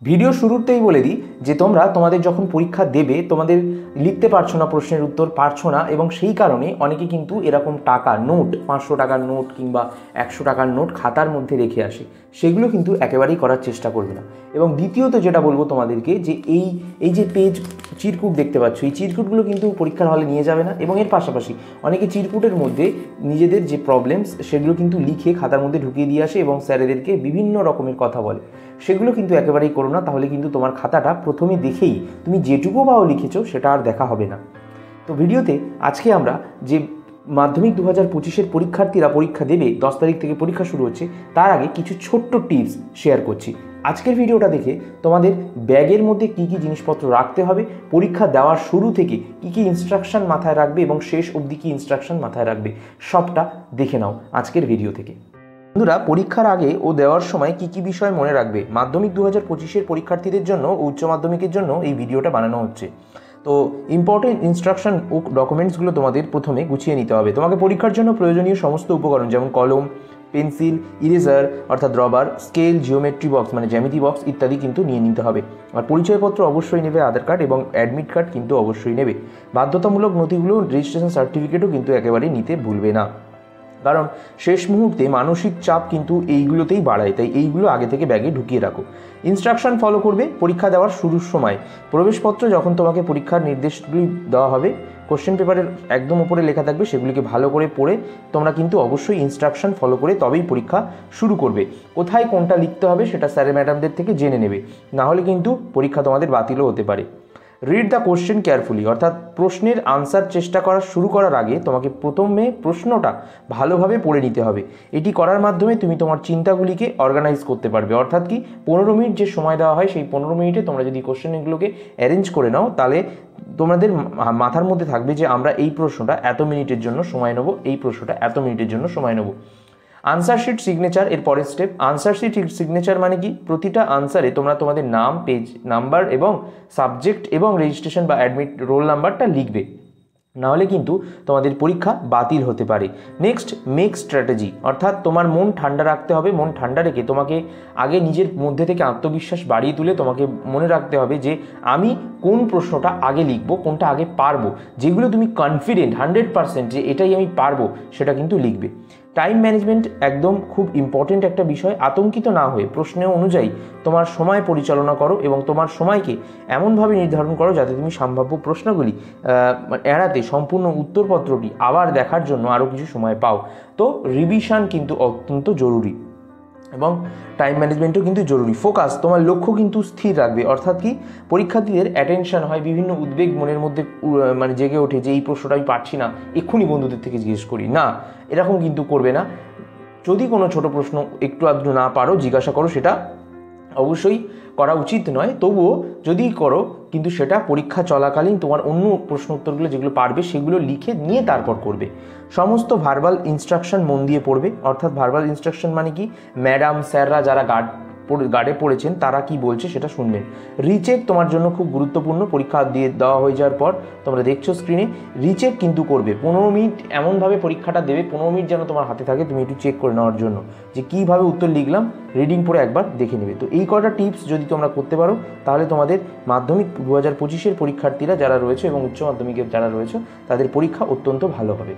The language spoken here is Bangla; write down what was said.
ভিডিও শুরুতেই বলে দিই যে তোমরা তোমাদের যখন পরীক্ষা দেবে তোমাদের লিখতে পারছো না, প্রশ্নের উত্তর পারছো না, এবং সেই কারণে অনেকে কিন্তু এরকম টাকা নোট 500 টাকার নোট কিংবা 100 টাকার নোট খাতার মধ্যে রেখে আসে। সেগুলো কিন্তু একেবারেই করার চেষ্টা করবে না। এবং দ্বিতীয়ত যেটা বলবো তোমাদেরকে যে এই যে পেজ চিরকুট দেখতে পাচ্ছ, এই চিরকুটগুলো কিন্তু পরীক্ষার হলে নিয়ে যাবে না। এবং এর পাশাপাশি অনেকে চিরকুটের মধ্যে নিজেদের যে প্রবলেমস সেগুলো কিন্তু লিখে খাতার মধ্যে ঢুকিয়ে দিয়ে আসে এবং স্যারেদেরকে বিভিন্ন রকমের কথা বলে। সেগুলো কিন্তু একেবারেই করো না, তাহলে কিন্তু তোমার খাতাটা প্রথমে দেখেই তুমি যেটুকু বাও লিখেছো সেটা আর দেখা হবে না। তো ভিডিওতে আজকে আমরা যে মাধ্যমিক 2025-এর পরীক্ষার্থীরা পরীক্ষা দেবে, 10 তারিখ থেকে পরীক্ষা শুরু হচ্ছে, তার আগে কিছু ছোট্ট টিপস শেয়ার করছি। আজকের ভিডিওটা দেখে তোমাদের ব্যাগের মধ্যে কী কী জিনিসপত্র রাখতে হবে, পরীক্ষা দেওয়ার শুরু থেকে কী কী ইনস্ট্রাকশন মাথায় রাখবে এবং শেষ অবধি কী ইনস্ট্রাকশন মাথায় রাখবে, সবটা দেখে নাও আজকের ভিডিও থেকে। বন্ধুরা, পরীক্ষার আগে ও দেওয়ার সময় কী কী বিষয় মনে রাখবে, মাধ্যমিক 2025-এর পরীক্ষার্থীদের জন্য ও উচ্চ মাধ্যমিকের জন্য এই ভিডিওটা বানানো হচ্ছে। তো ইম্পর্টেন্ট ইনস্ট্রাকশন ও ডকুমেন্টসগুলো তোমাদের প্রথমে গুছিয়ে নিতে হবে। তোমাকে পরীক্ষার জন্য প্রয়োজনীয় সমস্ত উপকরণ যেমন কলম, পেন্সিল, ইরেজার অর্থাৎ রবার, স্কেল, জিওমেট্রি বক্স মানে জ্যামিতি বক্স ইত্যাদি কিন্তু নিয়ে নিতে হবে। আর পরিচয়পত্র অবশ্যই নেবে, আধার কার্ড এবং অ্যাডমিট কার্ড কিন্তু অবশ্যই নেবে। বাধ্যতামূলক নথিগুলো, রেজিস্ট্রেশন সার্টিফিকেটও কিন্তু একেবারেই নিতে ভুলবে না, কারণ শেষ মুহূর্তে মানসিক চাপ কিন্তু এইগুলোতেই বাড়ায়, তাই এইগুলো আগে থেকে ব্যাগে ঢুকিয়ে রাখো। ইনস্ট্রাকশন ফলো করবে পরীক্ষা দেওয়ার শুরুর সময়। প্রবেশপত্র যখন তোমাকে পরীক্ষার নির্দেশগুলি দেওয়া হবে, কোশ্চেন পেপারের একদম উপরে লেখা থাকবে, সেগুলিকে ভালো করে পড়ে তোমরা কিন্তু অবশ্যই ইনস্ট্রাকশন ফলো করে তবেই পরীক্ষা শুরু করবে। কোথায় কোনটা লিখতে হবে সেটা স্যার ম্যাডামদের থেকে জেনে নেবে, নাহলে কিন্তু পরীক্ষা তোমাদের বাতিলও হতে পারে। রিড দ্য কোশ্চেন কেয়ারফুলি, অর্থাৎ প্রশ্নের আনসার চেষ্টা শুরু করার আগে তোমাকে প্রথমে প্রশ্নটা ভালোভাবে পড়ে নিতে হবে। এটি করার মাধ্যমে তুমি তোমার চিন্তাগুলিকে অর্গানাইজ করতে পারবে। অর্থাৎ কি, 15 মিনিট যে সময় দেওয়া হয় সেই 15 মিনিটে তোমরা যদি কোশ্চেনগুলোকে অ্যারেঞ্জ করে নাও, তাহলে তোমাদের মাথার মধ্যে থাকবে যে আমরা এই প্রশ্নটা এত মিনিটের জন্য সময় নেব, এই প্রশ্নটা এত মিনিটের জন্য সময় নেব। আনসার শিট সিগনেচার এর পরের স্টেপ। আনসার শিট সিগনেচার মানে কি, প্রতিটা আনসারে তোমরা তোমাদের নাম, পেজ নাম্বার এবং সাবজেক্ট এবং রেজিস্ট্রেশন বা অ্যাডমিট রোল নাম্বারটা লিখবে, নাহলে কিন্তু তোমাদের পরীক্ষা বাতিল হতে পারে। নেক্সট, মেক স্ট্র্যাটেজি, অর্থাৎ তোমার মন ঠান্ডা রাখতে হবে। মন ঠান্ডা রেখে তোমাকে আগে নিজের মধ্যে থেকে আত্মবিশ্বাস বাড়িয়ে তুলে তোমাকে মনে রাখতে হবে যে আমি কোন প্রশ্নটা আগে লিখবো, কোনটা আগে পারবো। যেগুলো তুমি কনফিডেন্ট 100% যে এটাই আমি পারবো, সেটা কিন্তু লিখবে। টাইম ম্যানেজমেন্ট একদম খুব ইম্পর্টেন্ট একটা বিষয়। আতঙ্কিত না হয়ে প্রশ্ন অনুযায়ী তোমার সময় পরিচালনা করো এবং তোমার সময়কে এমনভাবে নির্ধারণ করো যাতে তুমি সম্ভাব্য প্রশ্নগুলি এড়াতে সম্পূর্ণ উত্তরপত্রটি আবার দেখার জন্য আরও কিছু সময় পাও। তো রিভিশন কিন্তু অত্যন্ত জরুরি এবং টাইম ম্যানেজমেন্টও কিন্তু জরুরি। ফোকাস, তোমার লক্ষ্য কিন্তু স্থির রাখবে। অর্থাৎ কি, পরীক্ষার্থীদের অ্যাটেনশন হয়, বিভিন্ন উদ্বেগ মনের মধ্যে মানে জেগে ওঠে যে এই প্রশ্নটা আমি পারছি না, এক্ষুনি বন্ধুদের থেকে জিজ্ঞেস করি। না, এরকম কিন্তু করবে না। যদি কোনো ছোট প্রশ্ন একটু আধটু না পারো, জিজ্ঞাসা করো, সেটা অবশ্যই করা উচিত নয়, তবুও যদি করো কিন্তু সেটা পরীক্ষা চলাকালীন তোমার অন্য প্রশ্ন উত্তরগুলো যেগুলো পারবে সেগুলো লিখে নিয়ে তারপর করবে। সমস্ত ভার্বাল ইনস্ট্রাকশন মন দিয়ে পড়বে। অর্থাৎ ভার্বাল ইনস্ট্রাকশন মানে কি, ম্যাডাম স্যাররা যারা গার্ডে পড়েছেন তারা কি বলছে সেটা শুনবেন। রিচেক তোমার জন্য খুব গুরুত্বপূর্ণ। পরীক্ষা দিয়ে দেওয়া হয়ে যাওয়ার পর তোমরা দেখছো স্ক্রিনে, রিচেক কিন্তু করবে। 15 মিনিট এমনভাবে পরীক্ষাটা দেবে, 15 মিনিট যেন তোমার হাতে থাকে, তুমি একটু চেক করে নেওয়ার জন্য যে কীভাবে উত্তর লিখলাম, রিডিং পড়ে একবার দেখে নেবে। তো এই কটা টিপস যদি তোমরা করতে পারো, তাহলে তোমাদের মাধ্যমিক 2025-এর পরীক্ষার্থীরা যারা রয়েছে এবং উচ্চ মাধ্যমিকের যারা রয়েছে তাদের পরীক্ষা অত্যন্ত ভালো হবে।